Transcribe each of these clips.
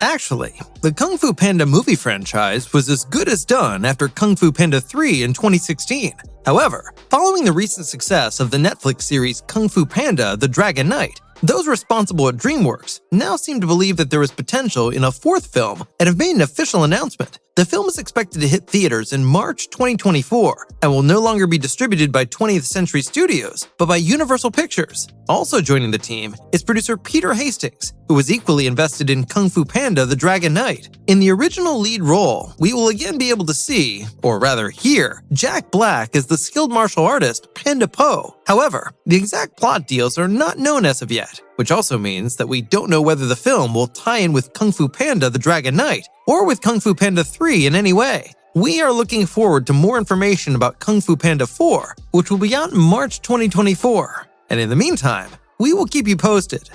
Actually, the Kung Fu Panda movie franchise was as good as done after Kung Fu Panda 3 in 2016. However, following the recent success of the Netflix series Kung Fu Panda: The Dragon Knight, those responsible at DreamWorks now seem to believe that there is potential in a fourth film and have made an official announcement. The film is expected to hit theaters in March 2024 and will no longer be distributed by 20th Century Studios, but by Universal Pictures. Also joining the team is producer Peter Hastings, who was equally invested in Kung Fu Panda: The Dragon Knight. In the original lead role, we will again be able to see, or rather hear, Jack Black as the skilled martial artist Panda Po. However, the exact plot deals are not known as of yet, which also means that we don't know whether the film will tie in with Kung Fu Panda: The Dragon Knight or with Kung Fu Panda 3 in any way. We are looking forward to more information about Kung Fu Panda 4, which will be out in March 2024. And in the meantime, we will keep you posted.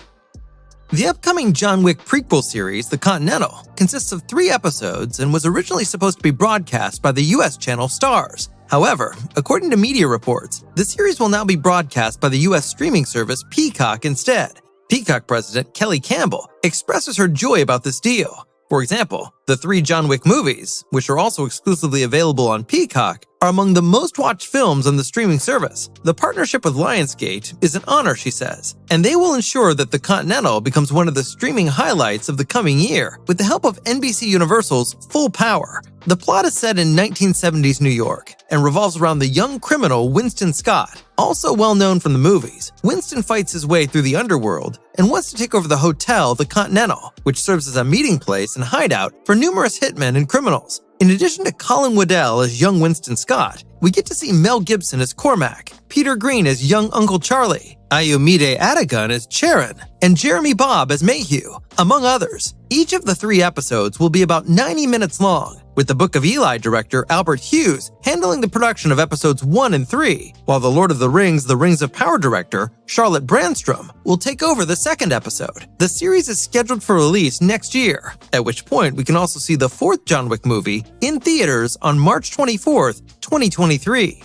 The upcoming John Wick prequel series, The Continental, consists of 3 episodes and was originally supposed to be broadcast by the US channel Starz. However, according to media reports, the series will now be broadcast by the US streaming service Peacock instead. Peacock president Kelly Campbell expresses her joy about this deal. For example, the 3 John Wick movies, which are also exclusively available on Peacock, are among the most watched films on the streaming service. The partnership with Lionsgate is an honor, she says, and they will ensure that The Continental becomes one of the streaming highlights of the coming year with the help of NBC Universal's Full Power. The plot is set in 1970s New York and revolves around the young criminal Winston Scott. Also well known from the movies, Winston fights his way through the underworld and wants to take over the hotel The Continental, which serves as a meeting place and hideout for numerous hitmen and criminals. In addition to Colin Waddell as young Winston Scott, we get to see Mel Gibson as Cormac, Peter Green as young Uncle Charlie, Ayomide Adegun as Charon, and Jeremy Bobb as Mayhew, among others. Each of the 3 episodes will be about 90 minutes long, with the Book of Eli director Albert Hughes handling the production of episodes 1 and 3, while the Lord of the Rings of Power director Charlotte Brandstrom will take over the 2nd episode. The series is scheduled for release next year, at which point we can also see the 4th John Wick movie in theaters on March 24th, 2023.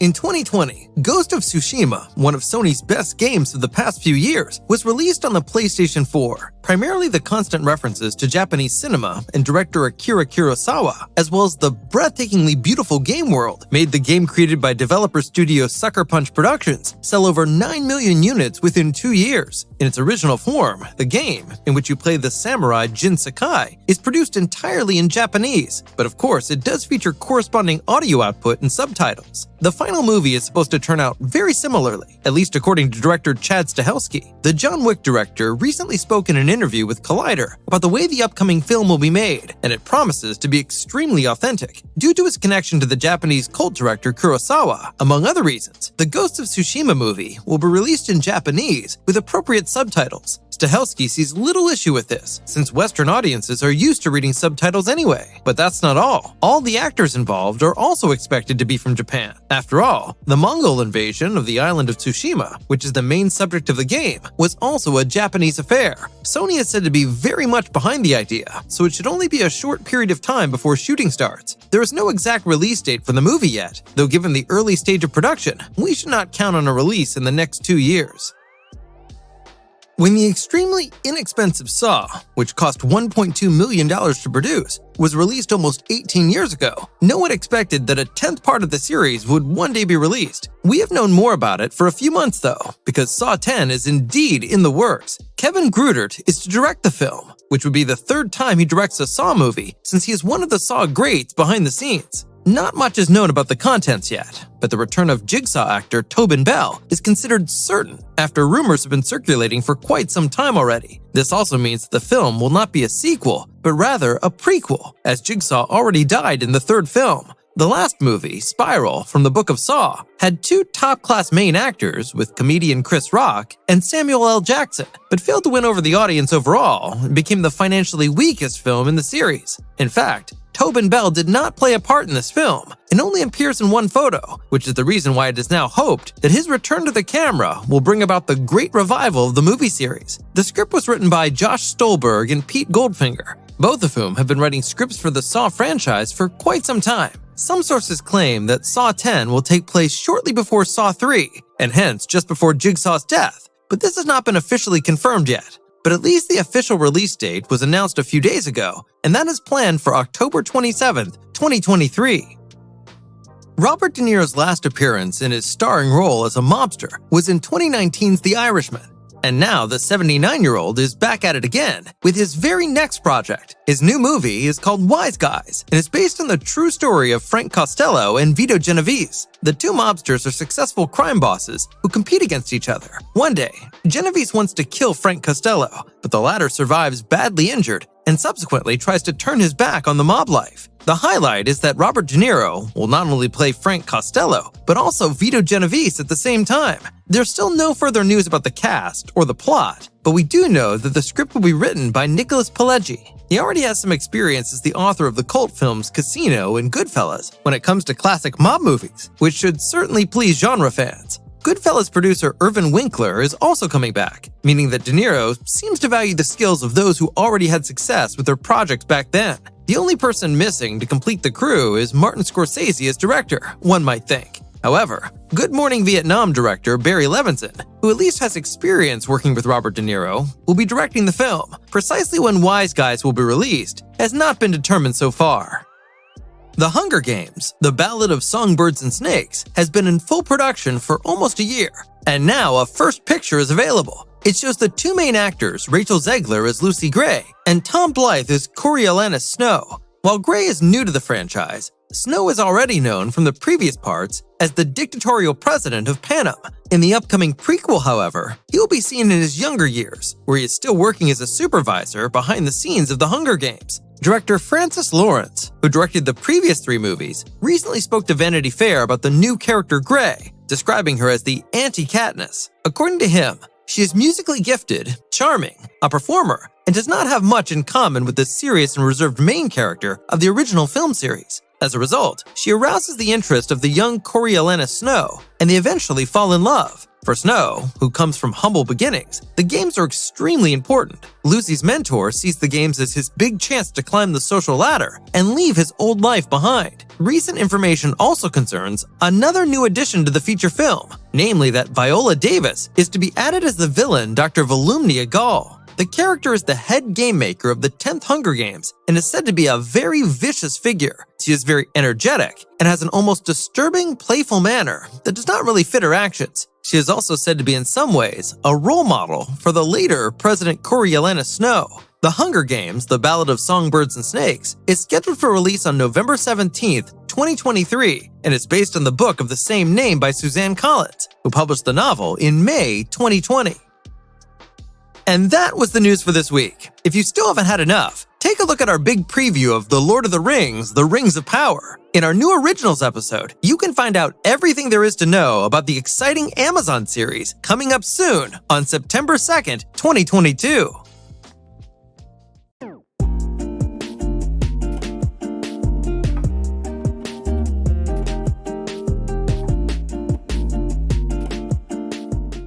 In 2020, Ghost of Tsushima, one of Sony's best games of the past few years, was released on the PlayStation 4. Primarily the constant references to Japanese cinema and director Akira Kurosawa, as well as the breathtakingly beautiful game world, made the game created by developer studio Sucker Punch Productions sell over 9 million units within 2 years. In its original form, the game, in which you play the samurai Jin Sakai, is produced entirely in Japanese, but of course it does feature corresponding audio output and subtitles. The final movie is supposed to turn out very similarly, at least according to director Chad Stahelski. The John Wick director recently spoke in an interview with Collider about the way the upcoming film will be made, and it promises to be extremely authentic, due to his connection to the Japanese cult director Kurosawa, among other reasons. The Ghost of Tsushima movie will be released in Japanese with appropriate subtitles. Stahelski sees little issue with this, since Western audiences are used to reading subtitles anyway. But that's not all. All the actors involved are also expected to be from Japan. After all, the Mongol invasion of the island of Tsushima, which is the main subject of the game, was also a Japanese affair. Sony is said to be very much behind the idea, so it should only be a short period of time before shooting starts. There is no exact release date for the movie yet, though given the early stage of production, we should not count on a release in the next 2 years. When the extremely inexpensive Saw, which cost $1.2 million to produce, was released almost 18 years ago, no one expected that a 10th part of the series would one day be released. We have known more about it for a few months though, because Saw 10 is indeed in the works. Kevin Grudert is to direct the film, which would be the 3rd time he directs a Saw movie, since he is one of the Saw greats behind the scenes. Not much is known about the contents yet, but the return of Jigsaw actor Tobin Bell is considered certain after rumors have been circulating for quite some time already. This also means that the film will not be a sequel, but rather a prequel, as Jigsaw already died in the 3rd film. The last movie, Spiral, from the Book of Saw, had 2 top-class main actors with comedian Chris Rock and Samuel L. Jackson, but failed to win over the audience overall and became the financially weakest film in the series. In fact, Tobin Bell did not play a part in this film and only appears in one photo, which is the reason why it is now hoped that his return to the camera will bring about the great revival of the movie series. The script was written by Josh Stolberg and Pete Goldfinger, both of whom have been writing scripts for the Saw franchise for quite some time. Some sources claim that Saw 10 will take place shortly before Saw 3, and hence just before Jigsaw's death, but this has not been officially confirmed yet. but at least the official release date was announced a few days ago, and that is planned for October 27th, 2023. Robert De Niro's last appearance in his starring role as a mobster was in 2019's The Irishman. And now the 79-year-old is back at it again with his very next project. His new movie is called Wise Guys and is based on the true story of Frank Costello and Vito Genovese. The two mobsters are successful crime bosses who compete against each other. One day, Genovese wants to kill Frank Costello, but the latter survives badly injured and subsequently tries to turn his back on the mob life. The highlight is that Robert De Niro will not only play Frank Costello, but also Vito Genovese at the same time. There's still no further news about the cast or the plot, but we do know that the script will be written by Nicholas Pileggi. He already has some experience as the author of the cult films Casino and Goodfellas when it comes to classic mob movies, which should certainly please genre fans. Goodfellas producer Irvin Winkler is also coming back, meaning that De Niro seems to value the skills of those who already had success with their projects back then. The only person missing to complete the crew is Martin Scorsese as director, one might think. However, Good Morning Vietnam director Barry Levinson, who at least has experience working with Robert De Niro, will be directing the film. Precisely when Wise Guys will be released has not been determined so far. The Hunger Games, The Ballad of Songbirds and Snakes, has been in full production for almost a year, and now a first picture is available. It shows the two main actors, Rachel Zegler as Lucy Gray and Tom Blythe as Coriolanus Snow. While Gray is new to the franchise, Snow is already known from the previous parts as the dictatorial president of Panem. In the upcoming prequel, however, he will be seen in his younger years, where he is still working as a supervisor behind the scenes of the Hunger Games. Director Francis Lawrence, who directed the previous three movies, recently spoke to Vanity Fair about the new character Gray, describing her as the anti-Katniss. According to him, she is musically gifted, charming, a performer, and does not have much in common with the serious and reserved main character of the original film series. As a result, she arouses the interest of the young Coriolanus Snow, and they eventually fall in love. For Snow, who comes from humble beginnings, the games are extremely important. Lucy's mentor sees the games as his big chance to climb the social ladder and leave his old life behind. Recent information also concerns another new addition to the feature film, namely that Viola Davis is to be added as the villain Dr. Volumnia Gaul. The character is the head game maker of the 10th Hunger Games and is said to be a very vicious figure. She is very energetic and has an almost disturbing, playful manner that does not really fit her actions. She is also said to be in some ways a role model for the later President Coriolanus Snow. The Hunger Games, The Ballad of Songbirds and Snakes, is scheduled for release on November 17th, 2023, and is based on the book of the same name by Suzanne Collins, who published the novel in May 2020. And that was the news for this week. If you still haven't had enough, take a look at our big preview of The Lord of the Rings, The Rings of Power. In our new Originals episode, you can find out everything there is to know about the exciting Amazon series coming up soon on September 2nd, 2022.